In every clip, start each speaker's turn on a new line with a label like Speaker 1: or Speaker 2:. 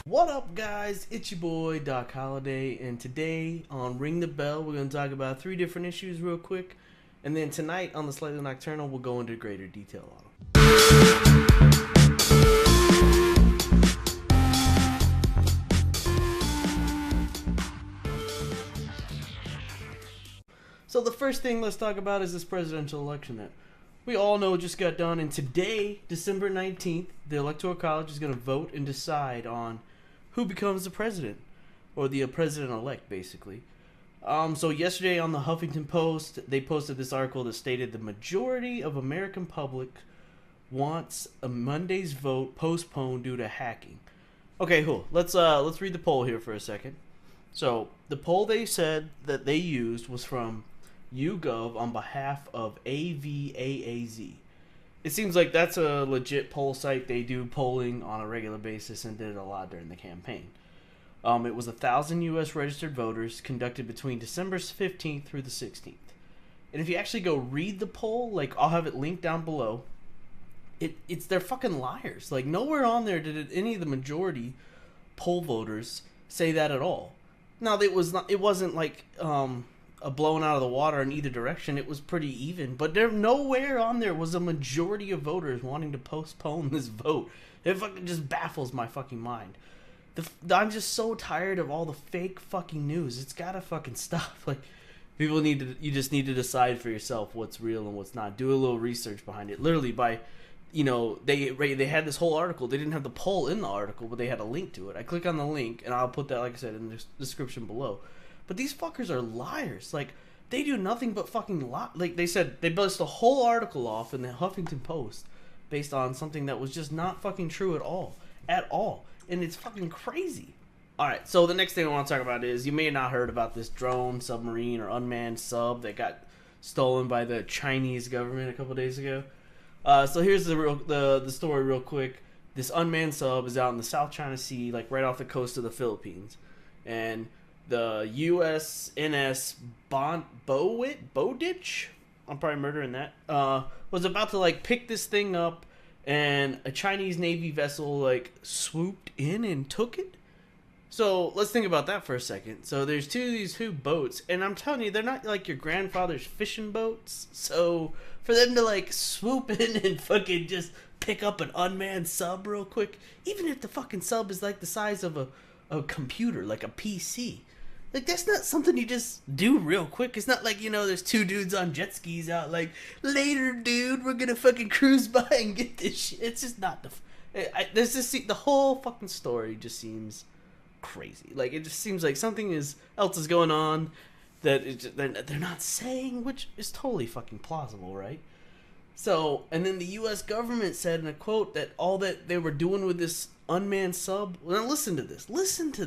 Speaker 1: What up, guys? It's your boy Doc Holliday, and today on Ring the Bell, we're going to talk about 3 different issues real quick, and then tonight on the Slightly Nocturnal, we'll go into greater detail on them. So the first thing let's talk about is this presidential election that we all know just got done, and today, December 19th, the Electoral College is going to vote and decide on who becomes the president, or the president-elect, basically. So yesterday on the Huffington Post, they posted this article that stated the majority of American public wants a Monday's vote postponed due to hacking. Okay, cool. Let's read the poll here for a second. So the poll they said that they used was from YouGov on behalf of AVAAZ. It seems like that's a legit poll site. They do polling on a regular basis and did it a lot during the campaign. It was 1,000 U.S. registered voters conducted between December 15th through the 16th. And if you actually go read the poll, like I'll have it linked down below, they're fucking liars. Like nowhere on there did any of the majority poll voters say that at all. Now it wasn't like a blown out of the water in either direction. It was pretty even, but nowhere on there was a majority of voters wanting to postpone this vote. It fucking just baffles my fucking mind. I'm just so tired of all the fake fucking news. It's gotta fucking stop. Like, you just need to decide for yourself what's real and what's not. Do a little research behind it. Literally by, they had this whole article. They didn't have the poll in the article, but they had a link to it. I click on the link, and I'll put that, like I said, in the description below. But these fuckers are liars. Like, they do nothing but fucking lie. Like, they said, they based a whole article off in the Huffington Post based on something that was just not fucking true at all. At all. And it's fucking crazy. Alright, so the next thing I want to talk about is, you may have not heard about this drone, submarine, or unmanned sub that got stolen by the Chinese government a couple days ago. So here's the story real quick. This unmanned sub is out in the South China Sea, like right off the coast of the Philippines. And the USNS Bowditch, I'm probably murdering that, was about to like pick this thing up, and a Chinese Navy vessel like swooped in and took it. So let's think about that for a second. So there's these two boats, and I'm telling you, they're not like your grandfather's fishing boats. So for them to like swoop in and fucking just pick up an unmanned sub real quick, even if the fucking sub is like the size of a computer, like a PC, like, that's not something you just do real quick. It's not like, there's 2 dudes on jet skis out like, later, dude, we're gonna fucking cruise by and get this shit. It's just not the whole fucking story just seems crazy. Like, it just seems like something else is going on that they're not saying, which is totally fucking plausible, right? So, and then the U.S. government said in a quote that all that they were doing with this unmanned sub, well, now listen to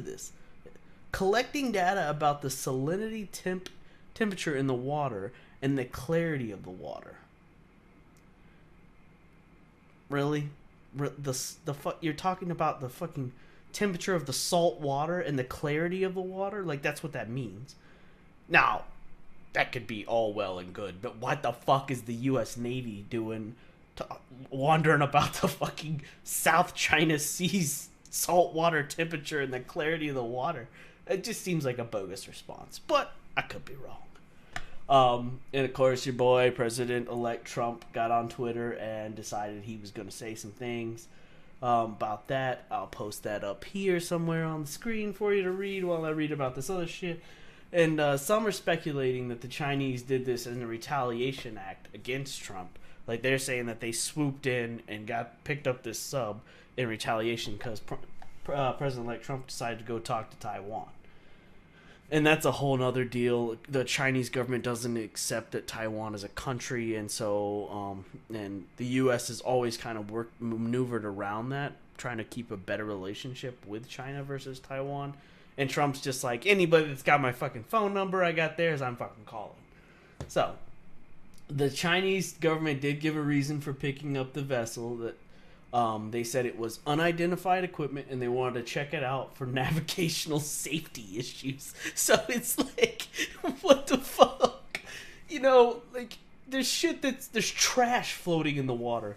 Speaker 1: this. Collecting data about the salinity temperature in the water and the clarity of the water. Really? You're talking about the fucking temperature of the salt water and the clarity of the water? Like, that's what that means. Now, that could be all well and good, but what the fuck is the U.S. Navy doing wandering about the fucking South China Sea's saltwater temperature and the clarity of the water? It just seems like a bogus response, but I could be wrong. And of course, your boy, President-elect Trump, got on Twitter and decided he was going to say some things about that. I'll post that up here somewhere on the screen for you to read while I read about this other shit. And some are speculating that the Chinese did this as a retaliation act against Trump. Like, they're saying that they swooped in and picked up this sub in retaliation because President-elect Trump decided to go talk to Taiwan. And that's a whole nother deal. The Chinese government doesn't accept that Taiwan is a country, and so and the U.S. has always kind of maneuvered around that, trying to keep a better relationship with China versus Taiwan. And Trump's just like, anybody that's got my fucking phone number, I got theirs, I'm fucking calling. So, the Chinese government did give a reason for picking up the vessel. That they said it was unidentified equipment and they wanted to check it out for navigational safety issues. So it's like, what the fuck? Like, there's trash floating in the water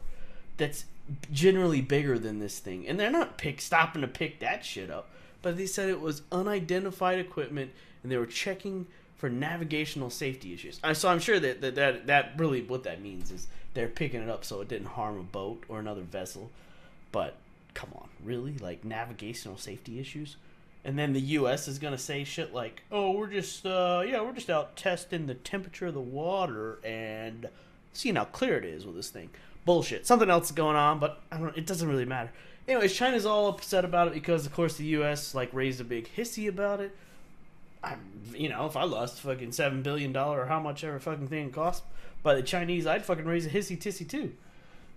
Speaker 1: that's generally bigger than this thing. And they're not stopping to pick that shit up. But they said it was unidentified equipment, and they were checking for navigational safety issues. So I'm sure that really what that means is they're picking it up so it didn't harm a boat or another vessel. But come on, really? Like navigational safety issues? And then the U.S. is gonna say shit like, "Oh, we're just out testing the temperature of the water and seeing how clear it is with this thing." Bullshit. Something else is going on, but it doesn't really matter. Anyways, China's all upset about it because, of course, the U.S. raised a big hissy about it. If I lost fucking $7 billion or how much ever fucking thing it cost by the Chinese, I'd fucking raise a hissy tissy too.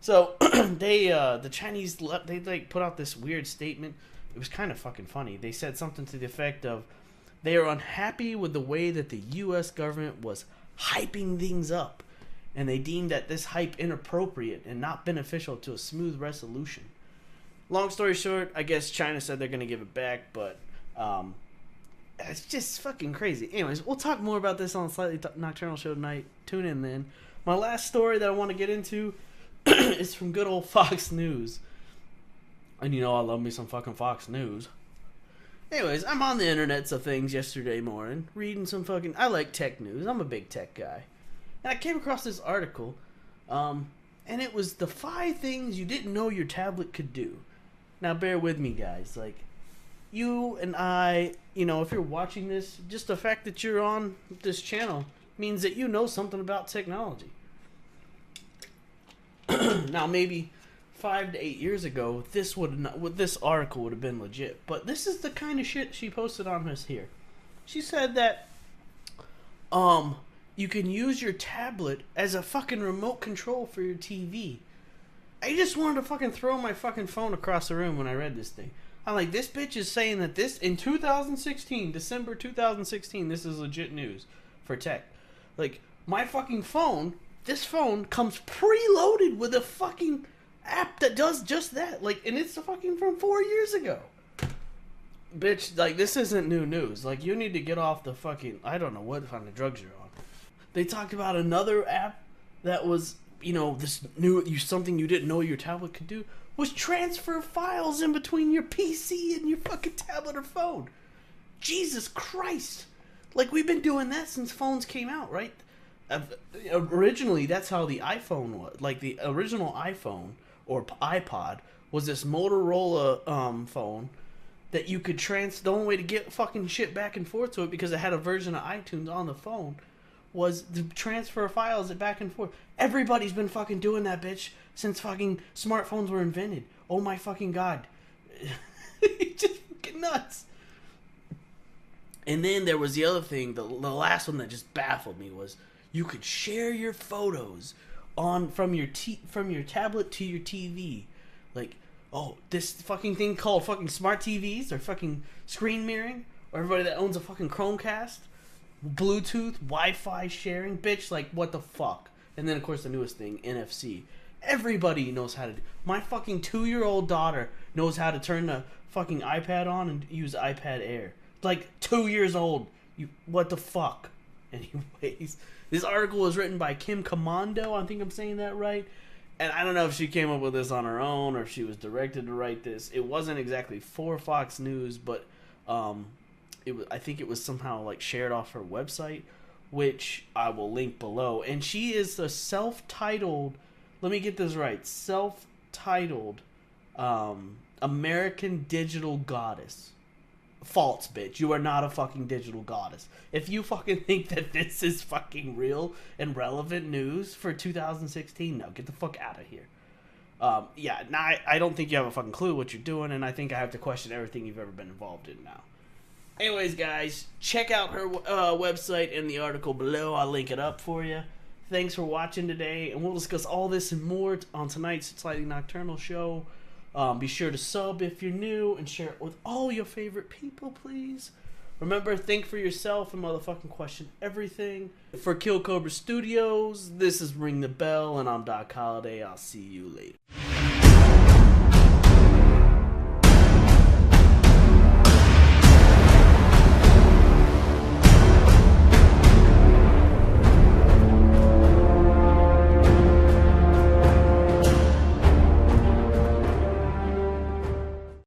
Speaker 1: So the Chinese put out this weird statement. It was kind of fucking funny. They said something to the effect of, they are unhappy with the way that the U.S. government was hyping things up, and they deemed that this hype inappropriate and not beneficial to a smooth resolution. Long story short, I guess China said they're going to give it back, but it's just fucking crazy. Anyways, we'll talk more about this on the Slightly Nocturnal show tonight. Tune in then. My last story that I want to get into is from good old Fox News. And I love me some fucking Fox News. Anyways, I'm on the internets of things yesterday morning, reading some fucking... I like tech news. I'm a big tech guy. And I came across this article, and it was the 5 things you didn't know your tablet could do. Now, bear with me, guys. You and I, if you're watching this, just the fact that you're on this channel means that you know something about technology. Now, maybe 5 to 8 years ago, this article would have been legit. But this is the kind of shit she posted on this here. She said that you can use your tablet as a fucking remote control for your TV. I just wanted to fucking throw my fucking phone across the room when I read this thing. I'm like, this bitch is saying that this, in 2016, December 2016, this is legit news for tech. My fucking phone, this phone comes preloaded with a fucking app that does just that. And it's fucking from 4 years ago. Bitch, this isn't new news. You need to get off the fucking, I don't know what kind of drugs you're on. They talked about another app that was, this new, something you didn't know your tablet could do, was transfer files in between your PC and your fucking tablet or phone. Jesus Christ. We've been doing that since phones came out, right? Originally, that's how the iPhone was. The original iPhone or iPod was this Motorola phone that you could the only way to get fucking shit back and forth to it, because it had a version of iTunes on the phone, was to transfer files back and forth. Everybody's been fucking doing that, bitch, since fucking smartphones were invented. Oh my fucking god. It's just fucking nuts. And then there was the other thing, the last one that just baffled me, was you could share your photos from your tablet to your TV. This fucking thing called fucking smart TVs, or fucking screen mirroring, or everybody that owns a fucking Chromecast, Bluetooth, Wi-Fi sharing, bitch, what the fuck? And then, of course, the newest thing, NFC. Everybody knows how to do. My fucking 2-year-old daughter knows how to turn the fucking iPad on and use iPad Air. 2 years old. What the fuck? Anyways, this article was written by Kim Commando. I think I'm saying that right. And I don't know if she came up with this on her own or if she was directed to write this. It wasn't exactly for Fox News, but I think it was somehow shared off her website, which I will link below. And she is a self-titled, let me get this right, self-titled American digital goddess. False, bitch. You are not a fucking digital goddess. If you fucking think that this is fucking real and relevant news for 2016, no, get the fuck out of here. I don't think you have a fucking clue what you're doing, and I think I have to question everything you've ever been involved in now. Anyways, guys, check out her website in the article below. I'll link it up for you. Thanks for watching today, and we'll discuss all this and more on tonight's Slightly Nocturnal show. Be sure to sub if you're new, and share it with all your favorite people, please. Remember, think for yourself and motherfucking question everything. For Kill Cobra Studios, this is Ring the Bell, and I'm Doc Holliday. I'll see you later.